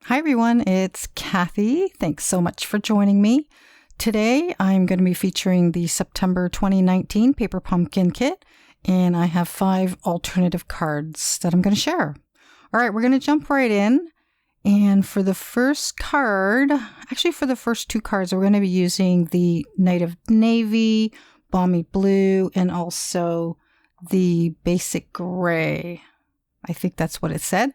Hi everyone, it's Kathie. Thanks so much for joining me. Today I'm going to be featuring the September 2019 Paper Pumpkin Kit, and I have 5 alternative cards that I'm going to share. All right, we're going to jump right in. And for the first card, actually for the first 2 cards, we're going to be using the Knight of Navy, Balmy Blue, and also the Basic Gray. I think that's what it said.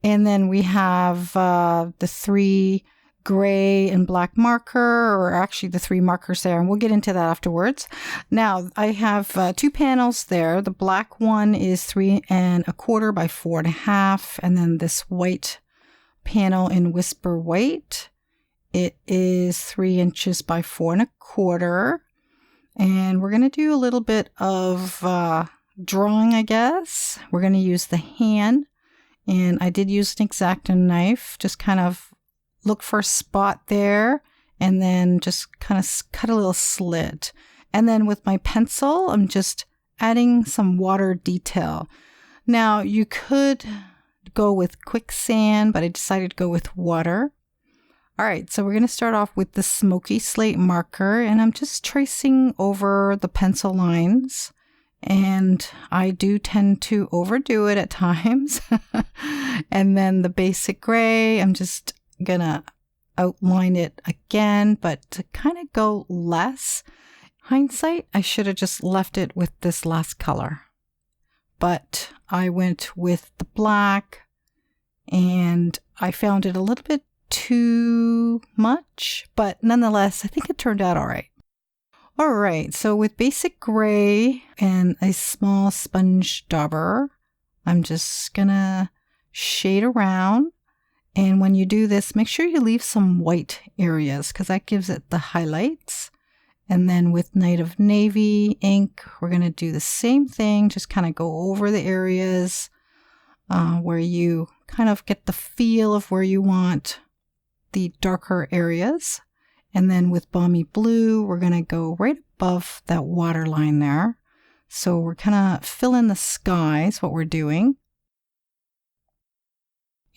And then we have the 3 gray and black marker, or actually the 3 markers there, and we'll get into that afterwards. Now, I have 2 panels there. The black one is 3 1/4 by 4 1/2, and then this white panel in Whisper White, it is 3 inches by 4 1/4. And we're going to do a little bit of drawing, I guess. We're going to use the hand, and I did use an X-Acto knife. Just kind of look for a spot there, and then just kind of cut a little slit. And then with my pencil, I'm just adding some water detail. Now, you could go with quicksand, but I decided to go with water. All right, so we're going to start off with the smoky slate marker, and I'm just tracing over the pencil lines. And I do tend to overdo it at times. And then the basic gray, I'm just gonna outline it again, but to kind of go less. Hindsight, I should have just left it with this last color. But I went with the black, and I found it a little bit too much, but nonetheless, I think it turned out all right. All right, so with basic gray and a small sponge dauber, I'm just gonna shade around. And when you do this, make sure you leave some white areas because that gives it the highlights. And then with Knight of Navy ink, we're gonna do the same thing, just kind of go over the areas where you kind of get the feel of where you want the darker areas. And then with Balmy Blue, we're going to go right above that water line there. So we're kind of filling the sky is what we're doing.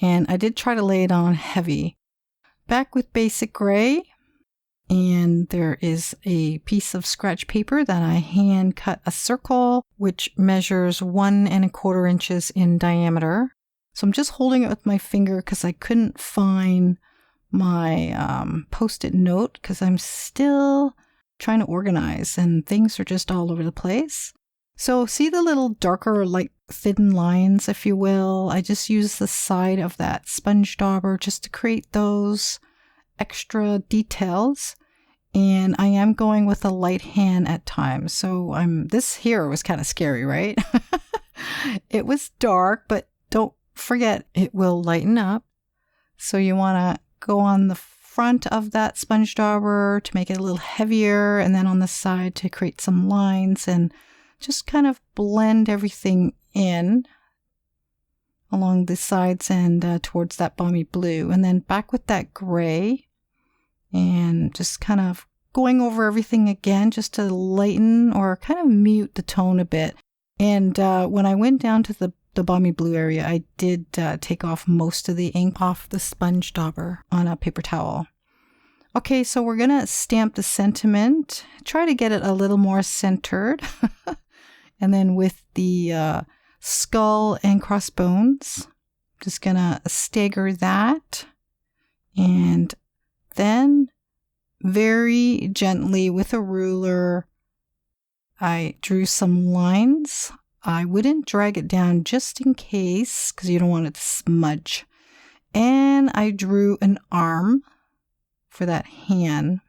And I did try to lay it on heavy. Back with basic gray. And there is a piece of scratch paper that I hand cut a circle, which measures 1 1/4 inches in diameter. So I'm just holding it with my finger because I couldn't find my post-it note because I'm still trying to organize and things are just all over the place. So see the little darker, like thin lines, if you will. I just use the side of that sponge dauber just to create those extra details. And I am going with a light hand at times. So this here was kind of scary, right? It was dark, but don't forget it will lighten up. So you want to go on the front of that sponge dauber to make it a little heavier, and then on the side to create some lines and just kind of blend everything in along the sides and towards that balmy blue. And then back with that gray and just kind of going over everything again just to lighten or kind of mute the tone a bit. And when I went down to the balmy blue area, I did take off most of the ink off the sponge dauber on a paper towel. Okay, so we're going to stamp the sentiment, try to get it a little more centered. And then with the skull and crossbones, just going to stagger that. And then very gently with a ruler, I drew some lines. I wouldn't drag it down just in case, because you don't want it to smudge. And I drew an arm for that hand.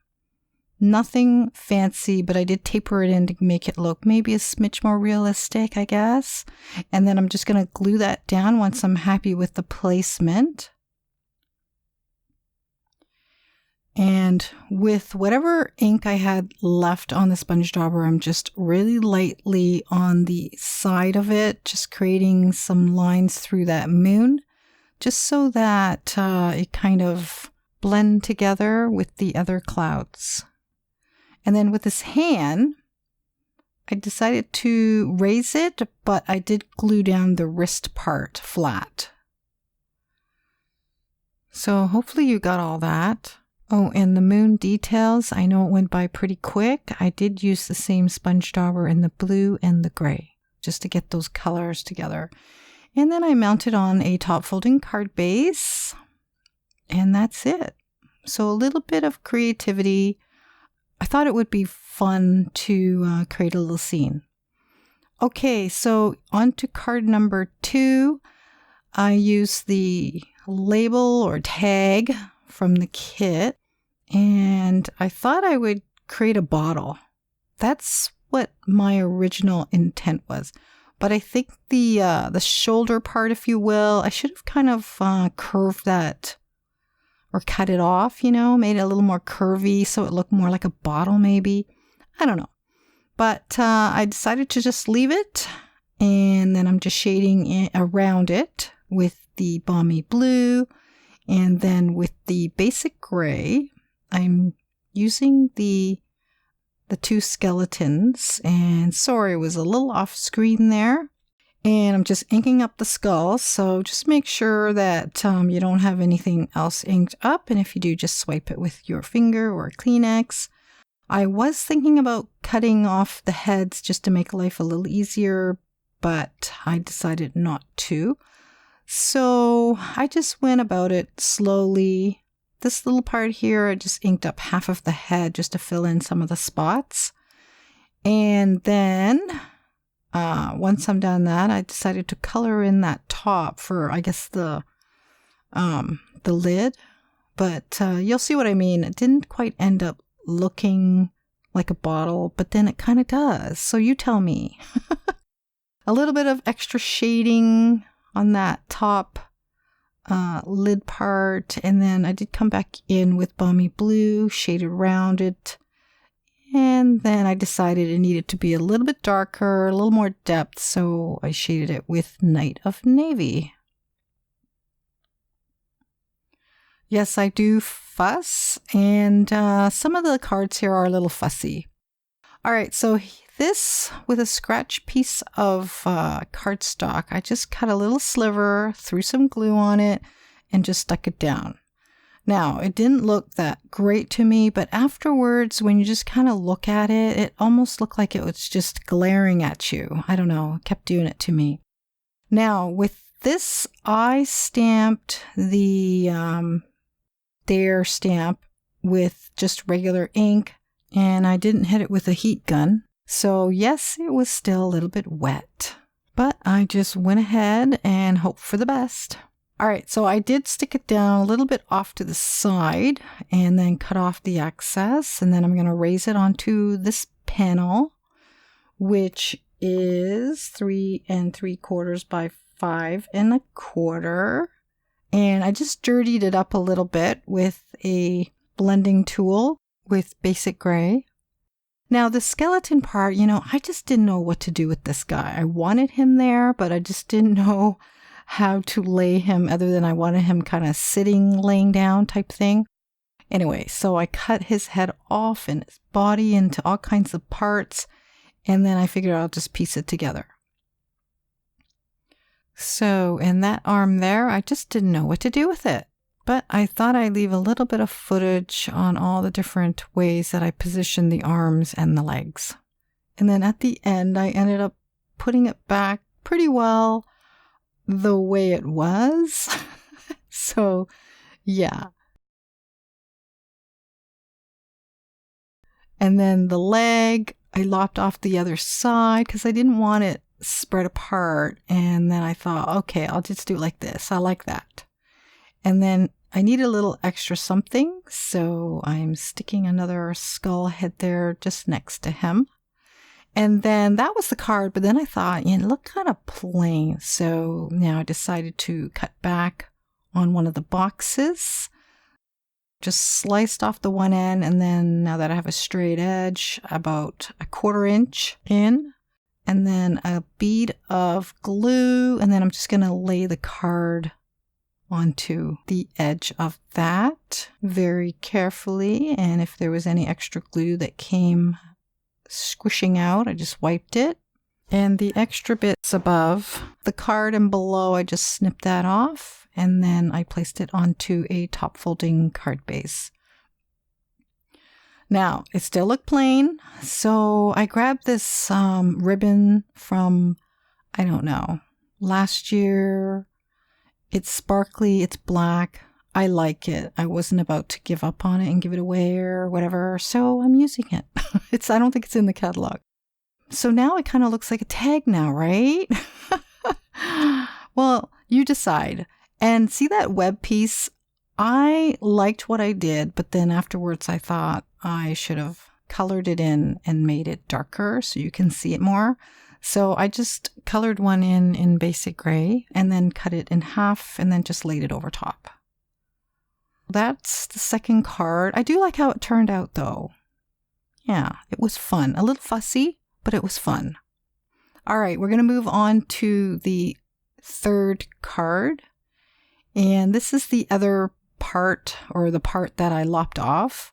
Nothing fancy, but I did taper it in to make it look maybe a smidge more realistic, I guess. And then I'm just going to glue that down once I'm happy with the placement. And with whatever ink I had left on the sponge dauber, I'm just really lightly on the side of it, just creating some lines through that moon, just so that it kind of blend together with the other clouds. And then with this hand, I decided to raise it, but I did glue down the wrist part flat. So hopefully you got all that. Oh, and the moon details, I know it went by pretty quick. I did use the same sponge dauber in the blue and the gray just to get those colors together. And then I mounted on a top folding card base, and that's it. So a little bit of creativity. I thought it would be fun to create a little scene. Okay, so on to card number 2. I used the label or tag from the kit, and I thought I would create a bottle. That's what my original intent was. But I think the shoulder part, if you will, I should have kind of curved that or cut it off, made it a little more curvy so it looked more like a bottle maybe. I don't know. But I decided to just leave it, and then I'm just shading around it with the balmy blue, and then with the basic gray, I'm using the 2 skeletons, and sorry, it was a little off screen there. And I'm just inking up the skulls, so just make sure that you don't have anything else inked up, and if you do, just swipe it with your finger or a Kleenex. I was thinking about cutting off the heads just to make life a little easier, but I decided not to. So I just went about it slowly. This little part here, I just inked up half of the head just to fill in some of the spots. And then once I'm done that, I decided to color in that top for, I guess, the lid. But you'll see what I mean. It didn't quite end up looking like a bottle, but then it kind of does. So you tell me. A little bit of extra shading on that top lid part, and then I did come back in with balmy blue, shaded around it, and then I decided it needed to be a little bit darker, a little more depth, so I shaded it with Night of Navy. Yes, I do fuss, and some of the cards here are a little fussy. All right, so this, with a scratch piece of cardstock, I just cut a little sliver, threw some glue on it, and just stuck it down. Now, it didn't look that great to me, but afterwards, when you just kind of look at it, it almost looked like it was just glaring at you. I don't know, it kept doing it to me. Now, with this, I stamped the Dare stamp with just regular ink, and I didn't hit it with a heat gun. So yes, it was still a little bit wet, but I just went ahead and hoped for the best. All right, so I did stick it down a little bit off to the side and then cut off the excess, and then I'm going to raise it onto this panel, which is 3 3/4 by 5 1/4. And I just dirtied it up a little bit with a blending tool with basic gray. Now the skeleton part, I just didn't know what to do with this guy. I wanted him there, but I just didn't know how to lay him other than I wanted him kind of sitting, laying down type thing. Anyway, so I cut his head off and his body into all kinds of parts, and then I figured I'll just piece it together. So in that arm there, I just didn't know what to do with it. But I thought I'd leave a little bit of footage on all the different ways that I positioned the arms and the legs. And then at the end, I ended up putting it back pretty well the way it was. So, yeah. And then the leg, I lopped off the other side because I didn't want it spread apart. And then I thought, okay, I'll just do it like this. I like that. And then I need a little extra something, so I'm sticking another skull head there just next to him. And then that was the card, but then I thought, it looked kind of plain. So now I decided to cut back on one of the boxes. Just sliced off the one end, and then now that I have a straight edge, about 1/4 inch in, and then a bead of glue, and then I'm just going to lay the card onto the edge of that very carefully. And if there was any extra glue that came squishing out, I just wiped it. And the extra bits above the card and below, I just snipped that off. and then I placed it onto a top folding card base. Now, it still looked plain, so I grabbed this ribbon from, I don't know, last year. It's sparkly, it's black. I like it. I wasn't about to give up on it and give it away or whatever, so I'm using it. I don't think it's in the catalog. So now it kind of looks like a tag now, right? Well, you decide. And see that web piece? I liked what I did, but then afterwards I thought I should have colored it in and made it darker so you can see it more. So I just colored one in basic gray and then cut it in half and then just laid it over top. That's the second card. I do like how it turned out though. Yeah, it was fun. A little fussy, but it was fun. All right, we're going to move on to the third card. And this is the other part, or the part that I lopped off.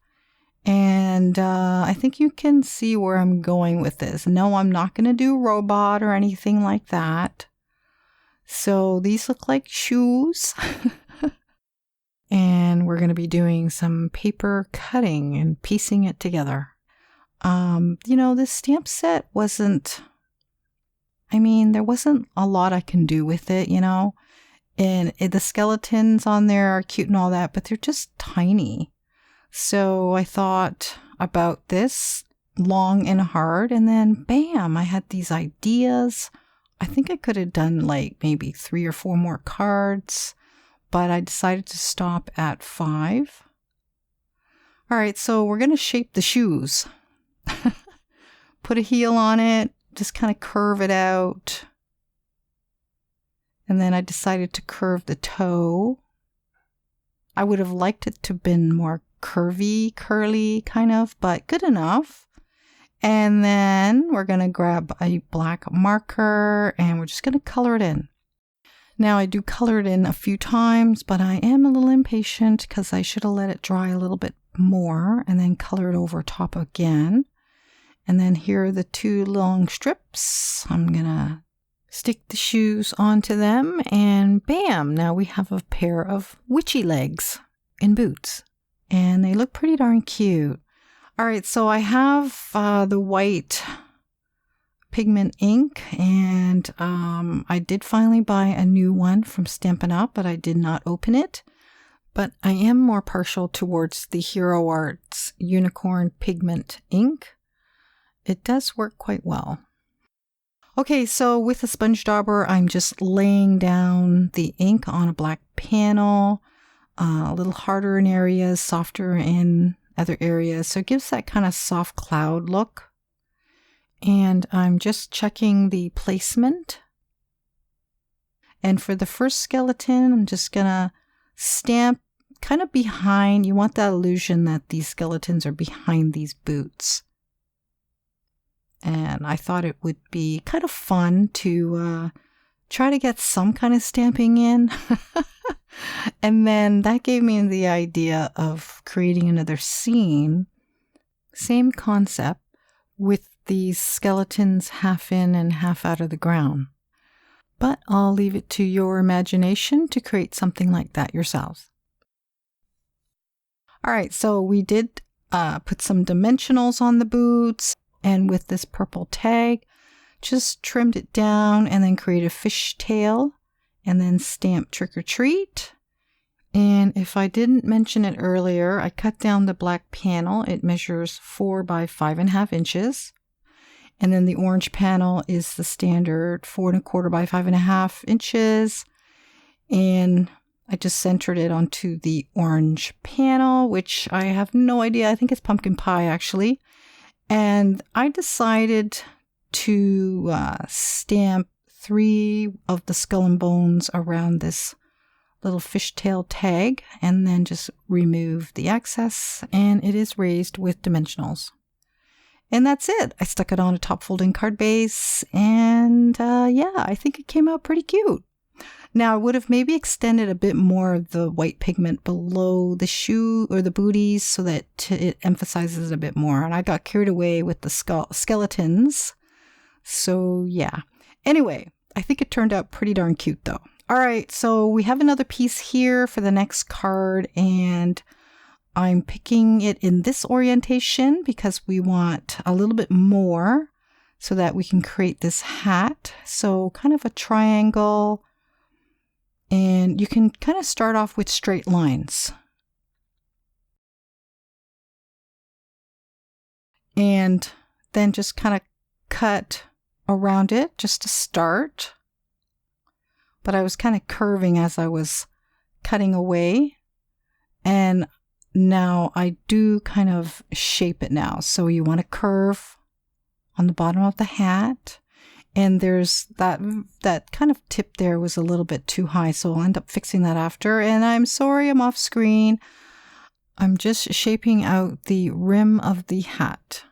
And I think you can see where I'm going with this. No, I'm not going to do robot or anything like that. So these look like shoes. And we're going to be doing some paper cutting and piecing it together. This stamp set wasn't, there wasn't a lot I can do with it, And the skeletons on there are cute and all that, but they're just tiny. So I thought about this long and hard, and then bam, I had these ideas. I think I could have done like maybe 3 or 4 more cards, but I decided to stop at 5. All right, so we're going to shape the shoes. Put a heel on it, just kind of curve it out. And then I decided to curve the toe. I would have liked it to have been more curvy, curly kind of, but good enough. And then we're going to grab a black marker and we're just going to color it in. Now I do color it in a few times, but I am a little impatient because I should have let it dry a little bit more and then color it over top again. And then here are the 2 long strips. I'm going to stick the shoes onto them and bam, now we have a pair of witchy legs in boots. And they look pretty darn cute. All right, so I have the white pigment ink, and I did finally buy a new one from Stampin' Up, but I did not open it. But I am more partial towards the Hero Arts Unicorn Pigment ink. It does work quite well. Okay, so with a sponge dauber, I'm just laying down the ink on a black panel, a little harder in areas, softer in other areas. So it gives that kind of soft cloud look. And I'm just checking the placement. And for the first skeleton, I'm just going to stamp kind of behind. You want that illusion that these skeletons are behind these boots. And I thought it would be kind of fun to try to get some kind of stamping in. And then that gave me the idea of creating another scene. Same concept with these skeletons half in and half out of the ground. But I'll leave it to your imagination to create something like that yourselves. All right, so we did put some dimensionals on the boots. And with this purple tag, just trimmed it down and then create a fish tail and then stamp Trick or Treat. And if I didn't mention it earlier, I cut down the black panel. It measures 4 by 5.5 inches. And then the orange panel is the standard 4 1/4 by 5.5 inches. And I just centered it onto the orange panel, which I have no idea. I think it's pumpkin pie actually. And I decided to stamp 3 of the skull and bones around this little fishtail tag and then just remove the excess, and it is raised with dimensionals. And that's it. I stuck it on a top folding card base, and I think it came out pretty cute. Now I would have maybe extended a bit more of the white pigment below the shoe or the booties so that it emphasizes it a bit more. And I got carried away with the skeletons. So yeah. Anyway, I think it turned out pretty darn cute though. All right, so we have another piece here for the next card, and I'm picking it in this orientation because we want a little bit more so that we can create this hat. So kind of a triangle, and you can kind of start off with straight lines. And then just kind of cut around it just to start. But I was kind of curving as I was cutting away. And now I do kind of shape it now. So you want to curve on the bottom of the hat. And there's that kind of tip there was a little bit too high. So I'll end up fixing that after. And I'm sorry, I'm off screen. I'm just shaping out the rim of the hat.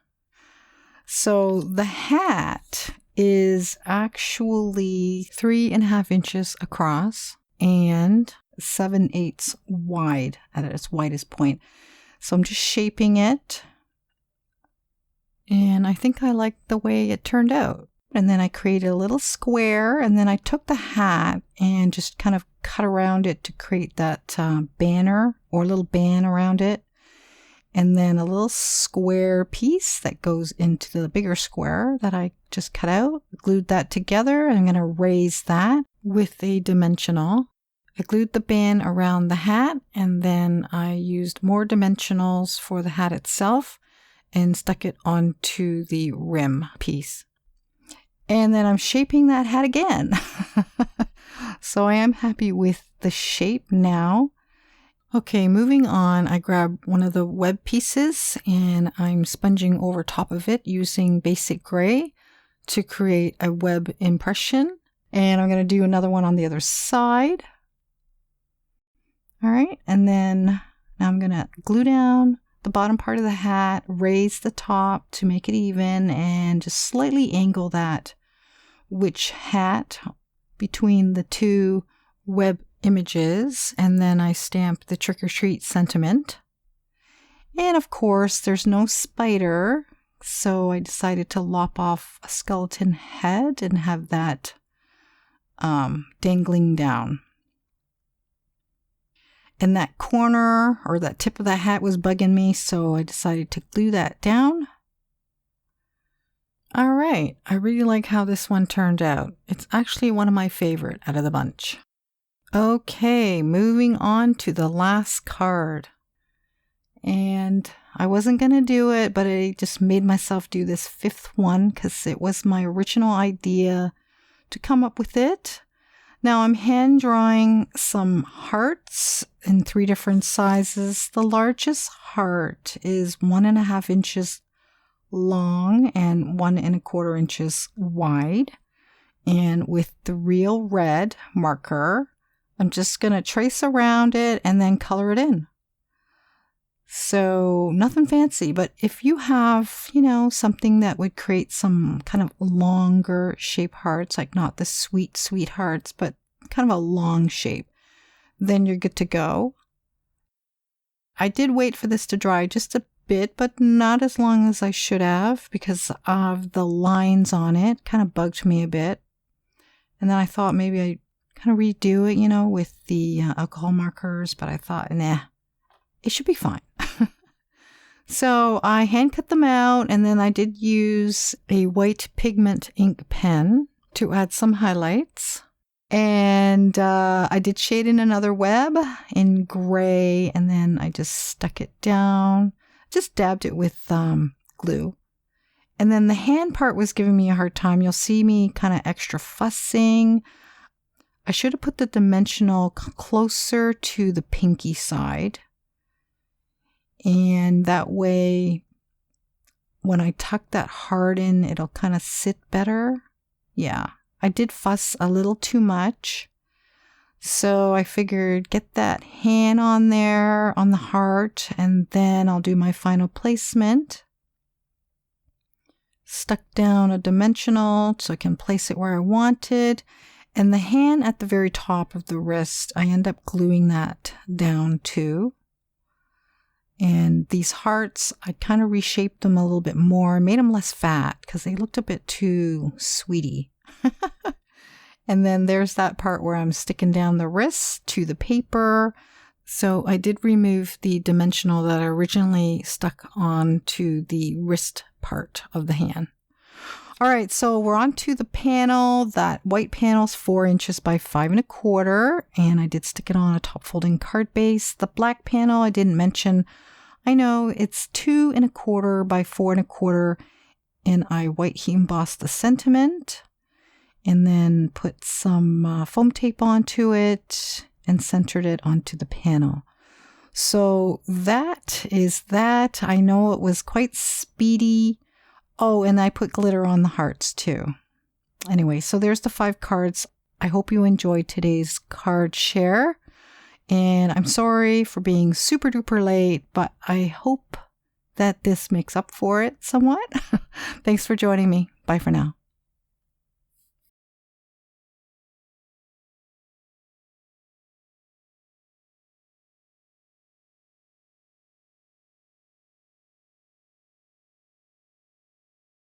So the hat is actually 3.5 inches across and 7/8 wide at its widest point. So I'm just shaping it. And I think I like the way it turned out. And then I created a little square, and then I took the hat and just kind of cut around it to create that banner or a little band around it. And then a little square piece that goes into the bigger square that I just cut out. Glued that together, and I'm going to raise that with a dimensional. I glued the band around the hat, and then I used more dimensionals for the hat itself and stuck it onto the rim piece. And then I'm shaping that hat again. So I am happy with the shape now. Okay, moving on, I grabbed one of the web pieces and I'm sponging over top of it using basic gray to create a web impression. And I'm going to do another one on the other side. All right, and then now I'm going to glue down the bottom part of the hat, raise the top to make it even, and just slightly angle that witch hat between the two web images, and then I stamp the trick or treat sentiment. And of course there's no spider, so I decided to lop off a skeleton head and have that dangling down. And that corner or that tip of the hat was bugging me, so I decided to glue that down. All right, I really like how this one turned out. It's actually one of my favorite out of the bunch. Okay, moving on to the last card. And I wasn't going to do it, but I just made myself do this 5th one because it was my original idea to come up with it. Now I'm hand drawing some hearts in 3 different sizes. The largest heart is 1.5 inches long and 1.25 inches wide. And with the real red marker, I'm just going to trace around it and then color it in. So nothing fancy, but if you have, something that would create some kind of longer shape hearts, like not the sweet hearts, but kind of a long shape, then you're good to go. I did wait for this to dry just a bit, but not as long as I should have because of the lines on it. Kind of bugged me a bit. And then I thought maybe I kind of redo it, with the alcohol markers, but I thought, nah, it should be fine. So I hand cut them out, and then I did use a white pigment ink pen to add some highlights. And I did shade in another web in gray, and then I just stuck it down, just dabbed it with glue. And then the hand part was giving me a hard time. You'll see me kind of extra fussing. I should have put the dimensional closer to the pinky side. And that way, when I tuck that heart in, it'll kind of sit better. Yeah, I did fuss a little too much. So I figured get that hand on there on the heart, and then I'll do my final placement. Stuck down a dimensional so I can place it where I wanted. And the hand at the very top of the wrist, I end up gluing that down too. And these hearts, I kind of reshaped them a little bit more, made them less fat because they looked a bit too sweetie. And then there's that part where I'm sticking down the wrist to the paper. So I did remove the dimensional that I originally stuck on to the wrist part of the hand. All right, so we're on to the panel. That white panel's 4 inches by 5 1/4, and I did stick it on a top folding card base. The black panel I didn't mention. I know it's 2 1/4 by 4 1/4, and I white heat embossed the sentiment, and then put some foam tape onto it and centered it onto the panel. So that is that. I know it was quite speedy. Oh, and I put glitter on the hearts too. Anyway, so there's the 5 cards. I hope you enjoyed today's card share. And I'm sorry for being super duper late, but I hope that this makes up for it somewhat. Thanks for joining me. Bye for now.